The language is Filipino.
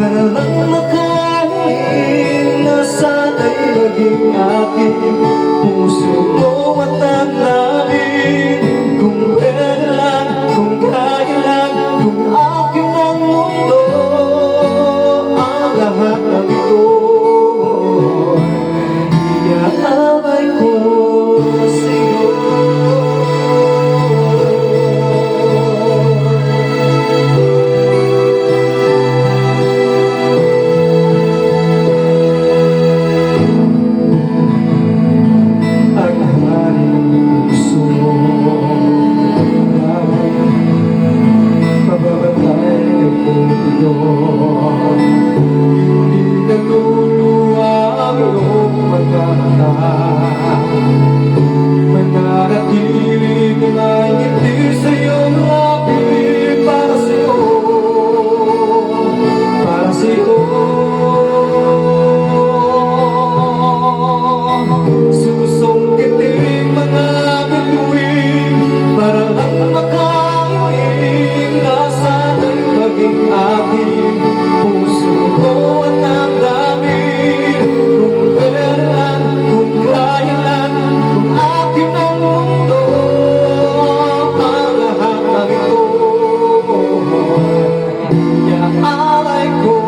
para lang makain na sana'y maging aking puso mo at damdamin. Kung pwede lang, kung kaya lang, kung akin ang mundo, ang lahat ng ito iaabay ko sa'yo. Hindi naluluwa ang iyong magkakata, mananatiling may ngiti sa iyong labi. Para sa'yo, para sa'yo, susungkiting mga bituin para lang makahiling na sana'y maging aking puso ko at damdamin. Kung pwede lang, kung kaya lang, kung akin ang mundo, ang lahat ng ito iaalay ko